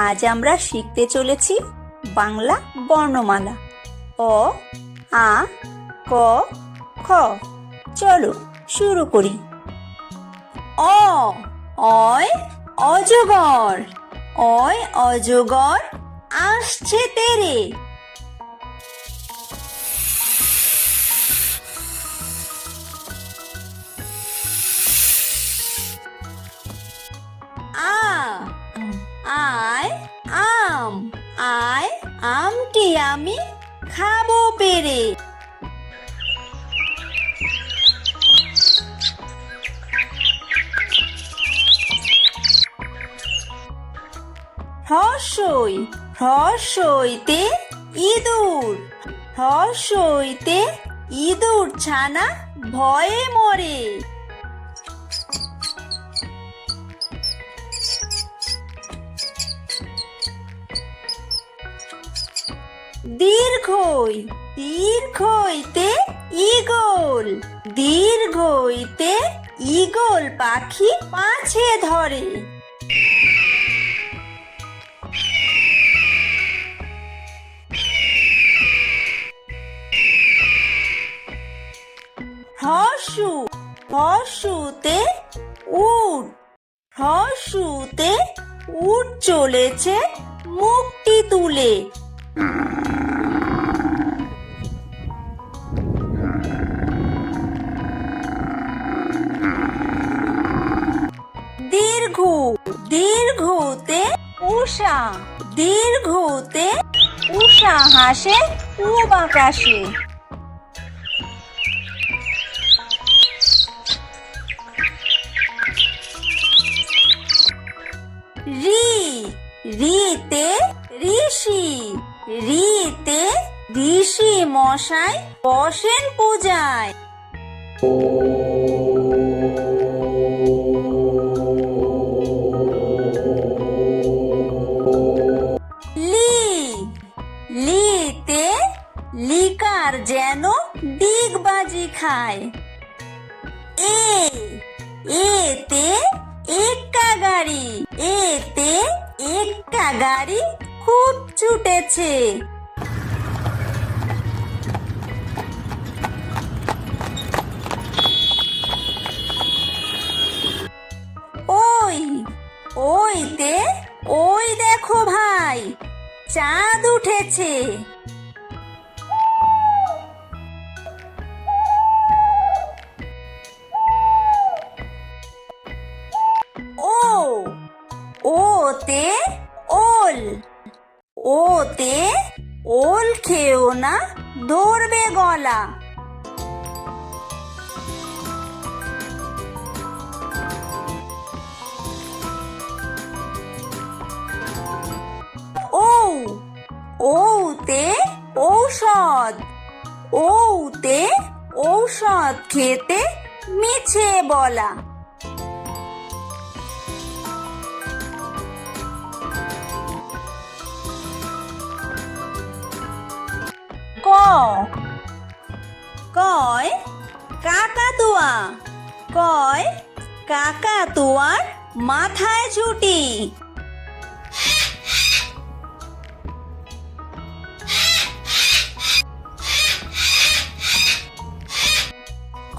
আজ আমরা শিখতে চলেছি বাংলা বর্ণমালা অ আ ক খ। চলো শুরু করি। অ অয় অজগর, অয় অজগর আসছে তেরে। আ আয় আম, আয় আমটি আমি খাবো পেরে। হ্রস্বই হ্রস্বইতে ইঁদুর, হ্রস্বইতে ইঁদুর ছানা ভয়ে মরে। দীর্ঘই দীর্ঘইতে ঈগল, দীর্ঘইতে ঈগল পাখি পাছে ধরে। হ্রস্বু হ্রস্বুতে উট, হ্রস্বুতে উট চলেছে মুখটি তুলে। দীর্ঘ দীর্ঘতে উষা, দীর্ঘতে উষা হাসে পূব আকাশে। রি রিতে ঋষি, রিতে ঋষি মশাই বসেন পূজায়। লি লিতে লিকার যেন ডিগবাজি খায়। এ এতে এক্কা গাড়ি, এতে এক্কা গাড়ি খুব ছুটেছে। ওই ওইতে ওই দেখো ভাই চাঁদ উঠেছে। ও ওতে ওল, ওতে ওল খেও না ধরবে গলা। ও ওতে ঔষধ, ওতে ঔষধ খেতে মিছে বলা। ক কয় কাকাতুয়া, কয় কাকাতুয়ার মাথায় ছুটি।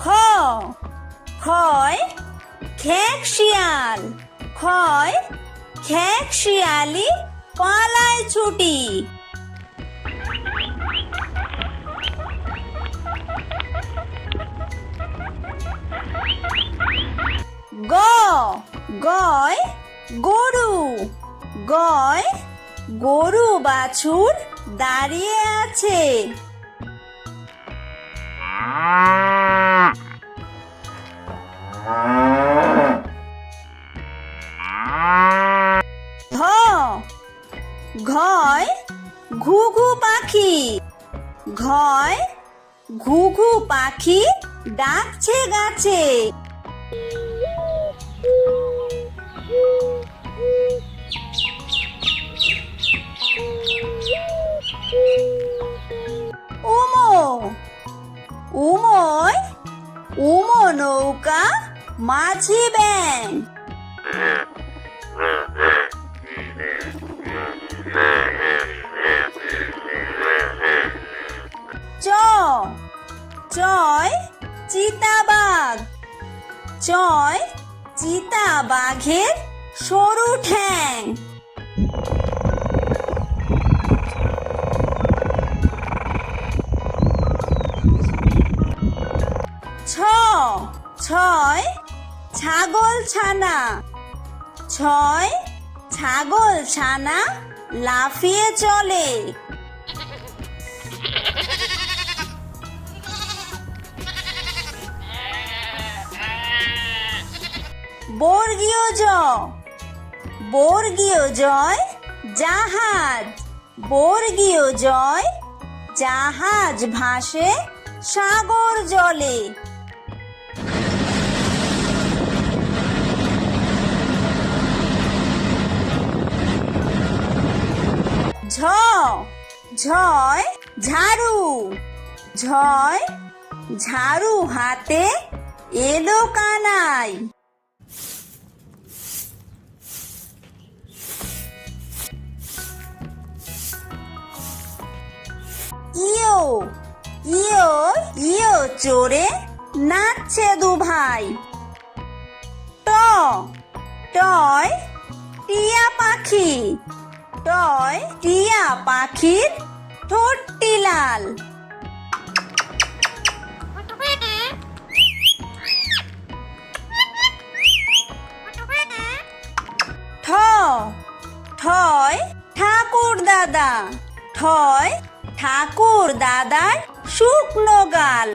খ খয় খেক শিয়াল, খয় খেক শিয়ালি পালায় ছুটি। গ গয় গরু, গয় গরু বাছুর দাঁড়িয়ে আছে। ঘ ঘয় ঘুঘু পাখি, ঘয় ঘুঘু পাখি ডাকছে গাছে। উমো উমোয় উমো নৌকা মাঝি ব্যাং। চয় চিতাবাঘ। চয় চিতাবাঘের সরু ঠ্যাং। ছয় ছাগল ছানা। ছয় ছাগল ছানা লাফিয়ে চলে। বর্গীয় জ। বর্গীয় জয় জাহাজ। বর্গীয় জয় জাহাজ ভাসে সাগর জলে। ঝয় ঝাড়ু। ঝয় ঝাড়ু হাতে এলো কানাই। ইয়ো ইয়ো ইয়ো চড়ে নাচছে দুভাই। টয় টিয়া পাখি। টয় টিয়া পাখির ঠোঁটটি লাল। ঠয় ঠাকুর দাদা। ঠয় ঠাকুর দাদার শুকনো গাল।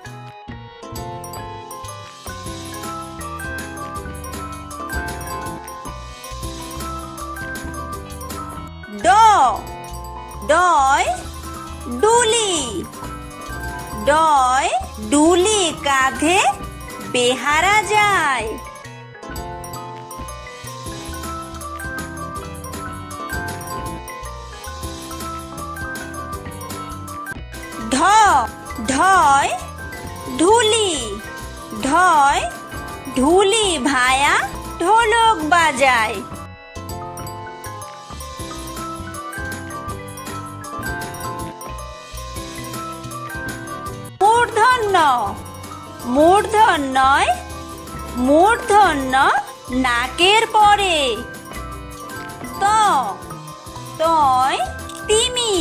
ডয় ডুলি। ডয় ডুলি কাঁধে বেহারা যায়। ঢয় ঢুলি। ঢয় ঢুলি ভায়া ঢোলক বাজায়। মূর্ধন্যয় মূর্ধন্য নাকের পরে। তয় তিমি।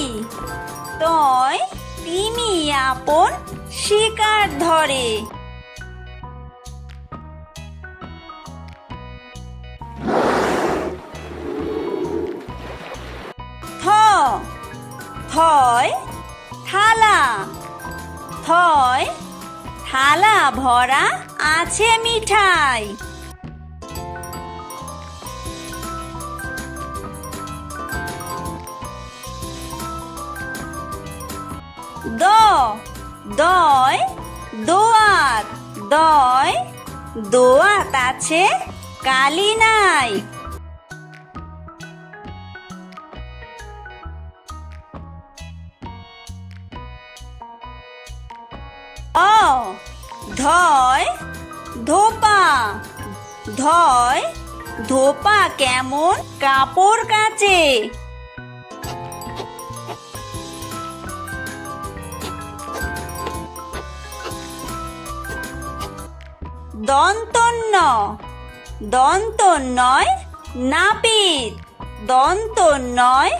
তয় তিমি আপন শিকার ধরে। থয় থালা। থয় থালা ভরা আছে মিঠাই। দয় দোয়াত। দয় দোয়াত আছে কালি নাই। ধয় ধোপা। ধয় ধোপা কেমন কাপড় কাচে। দন্তন্যয় নাপিত। দন্তন্যয়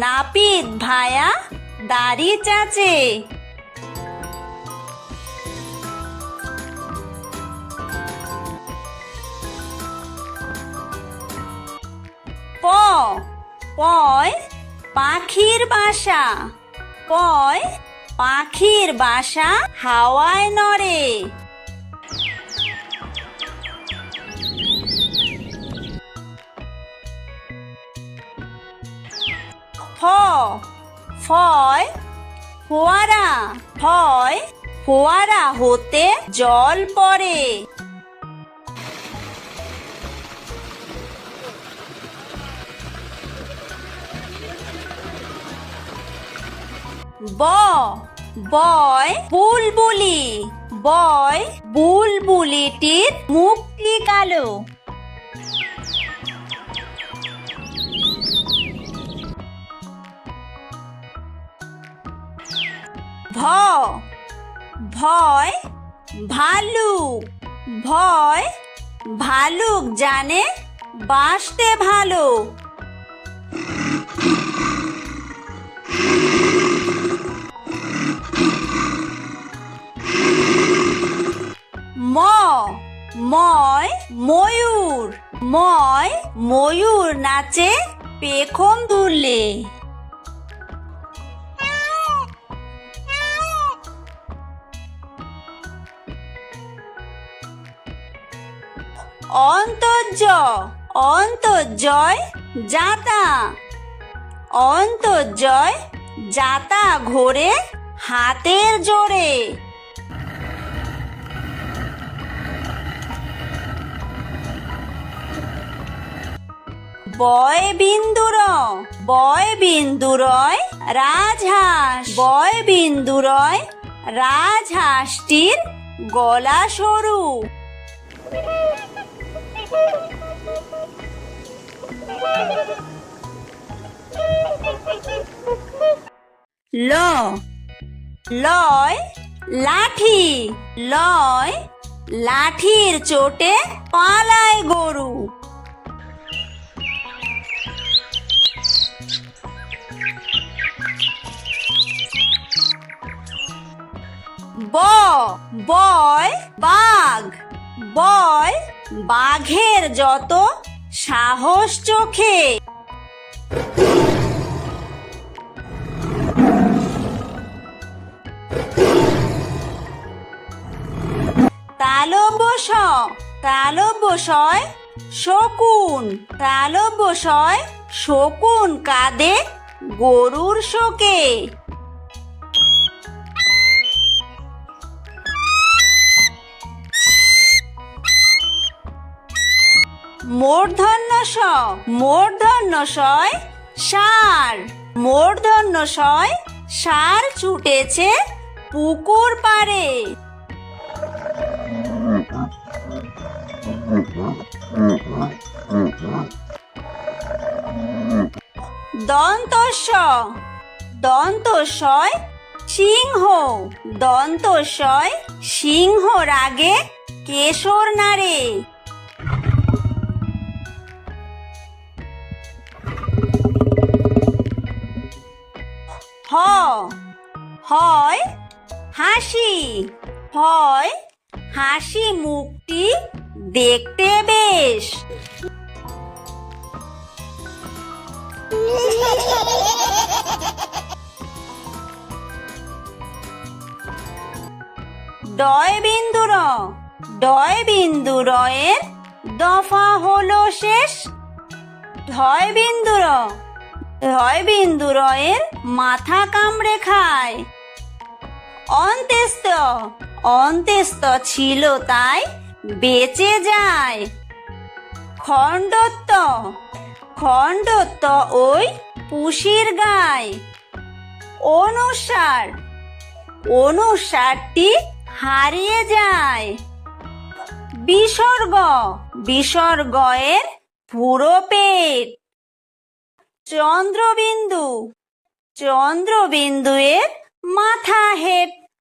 নাপিত ভায়া দাড়ি চাচে। পয় পাখির বাসা। পয় পাখির বাসা হাওয়ায় নড়ে। ফয় ফোয়ারা। ফয় ফোয়ারা হতে জল পড়ে। বয় বুলবুলি। বয় বুলবুলিটির মুখটি কালো। ভয় ভালুক ভয় ভালুক জানে বাসতে ভালো। ম ময় ময়ূর ময় ময়ূর নাচে পেখম দুললে। অন্তর্য অন্তর্জয় যাতা অন্তর্জয় যাতা ঘোরে হাতের জোরে। বয় বিন্দুর বয় বিন্দুরয় রাজহাঁস বয় বিন্দুরয় রাজহাঁসটির গলা সরু। ল লয় লাঠি লয় লাঠির চোটে পালায় গরু। বয় বাঘ বয় বাঘের যত সাহস চোখে। তালব্যশয় শকুন তালব্যশয় শকুন কাঁদে গরুর শোকে। মূর্ধন্যশয় ষাঁড় ষাঁড় ছুটেছে পুকুর পাড়ে। দন্তস্বয় সিংহ রাগে কেশর নাড়ে। হয় হাসি মুখটি দেখতে বেশ। ডয় বিন্দুরয়ের দফা হলো শেষ। ধয় বিন্দুরয়ের মাথা কামড়ে খায়। অন্ত্যেস্ত ছিল তাই বেঁচে যায়। খণ্ডত্ব ওই পুষির গায়। অনুসারটি হারিয়ে যায়। বিসর্গয়ের পুরো পেট। চন্দ্রবিন্দুয়ের মাথা হেঁট।